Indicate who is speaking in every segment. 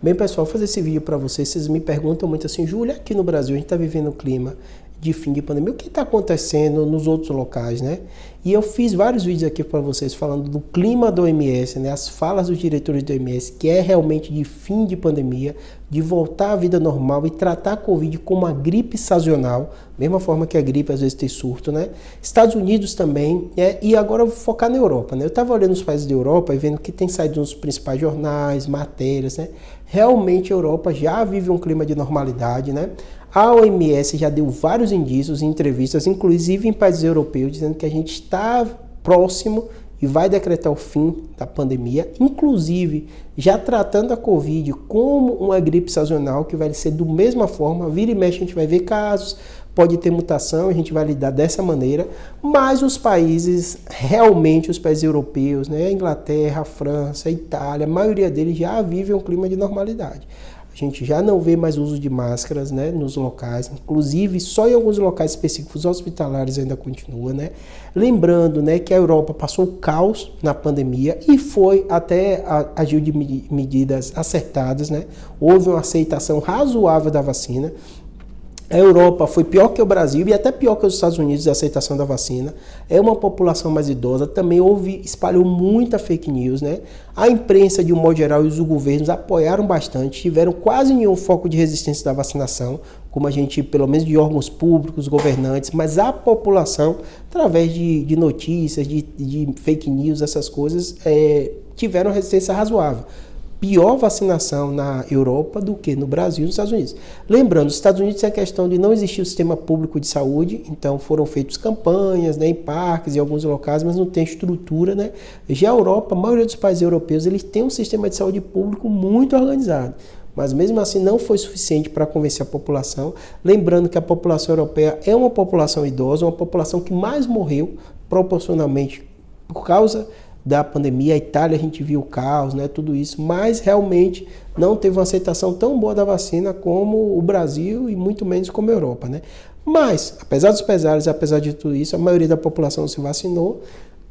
Speaker 1: Bem, pessoal, vou fazer esse vídeo para vocês. Vocês me perguntam muito assim, Júlia, aqui no Brasil a gente está vivendo um clima de fim de pandemia. O que está acontecendo nos outros locais, né? E eu fiz vários vídeos aqui para vocês falando do clima da OMS, né? As falas dos diretores da OMS, que é realmente de fim de pandemia, de voltar à vida normal e tratar a Covid como uma gripe sazonal, mesma forma que a gripe às vezes tem surto, né? Estados Unidos também, e agora eu vou focar na Europa, né? Eu estava olhando os países da Europa e vendo que tem saído nos principais jornais, matérias, né? Realmente a Europa já vive um clima de normalidade, né? A OMS já deu vários indícios em entrevistas, inclusive em países europeus, dizendo que a gente está próximo e vai decretar o fim da pandemia, inclusive já tratando a Covid como uma gripe sazonal, que vai ser da mesma forma, vira e mexe a gente vai ver casos, pode ter mutação, a gente vai lidar dessa maneira, mas os países, realmente os países europeus, né, a Inglaterra, a França, a Itália, a maioria deles já vivem um clima de normalidade. A gente já não vê mais uso de máscaras, né, nos locais, inclusive só em alguns locais específicos hospitalares ainda continua, né? Lembrando, né, que a Europa passou o caos na pandemia e foi até agiu de medidas acertadas, né? Houve uma aceitação razoável da vacina. A Europa foi pior que o Brasil e até pior que os Estados Unidos na aceitação da vacina. É uma população mais idosa, também espalhou muita fake news, né? A imprensa, de um modo geral, e os governos apoiaram bastante, tiveram quase nenhum foco de resistência da vacinação, como a gente, pelo menos de órgãos públicos, governantes, mas a população, através de notícias, de fake news, essas coisas, tiveram resistência razoável. Pior vacinação na Europa do que no Brasil e nos Estados Unidos. Lembrando, os Estados Unidos tem a questão de não existir o sistema público de saúde, então foram feitas campanhas, né, em parques e alguns locais, mas não tem estrutura, né? Já a Europa, a maioria dos países europeus, eles têm um sistema de saúde público muito organizado, mas mesmo assim não foi suficiente para convencer a população. Lembrando que a população europeia é uma população idosa, uma população que mais morreu proporcionalmente por causa da pandemia. A Itália a gente viu o caos, né, tudo isso, mas realmente não teve uma aceitação tão boa da vacina como o Brasil e muito menos como a Europa, né? Mas, apesar dos pesares, apesar de tudo isso, a maioria da população se vacinou.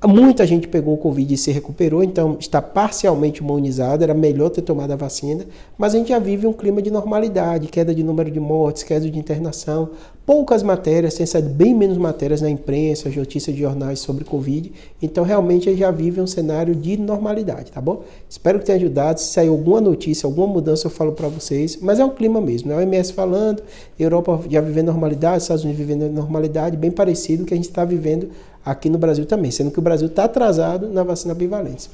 Speaker 1: Muita gente pegou o Covid e se recuperou, então está parcialmente imunizada, era melhor ter tomado a vacina, mas a gente já vive um clima de normalidade, queda de número de mortes, queda de internação, poucas matérias, tem saído bem menos matérias na imprensa, notícias de jornais sobre Covid, então realmente a gente já vive um cenário de normalidade, tá bom? Espero que tenha ajudado, se sair alguma notícia, alguma mudança eu falo para vocês, mas é o clima mesmo, né? A OMS falando, Europa já vivendo normalidade, Estados Unidos vivendo normalidade, bem parecido com o que a gente está vivendo aqui no Brasil também, sendo que o Brasil está atrasado na vacina bivalente.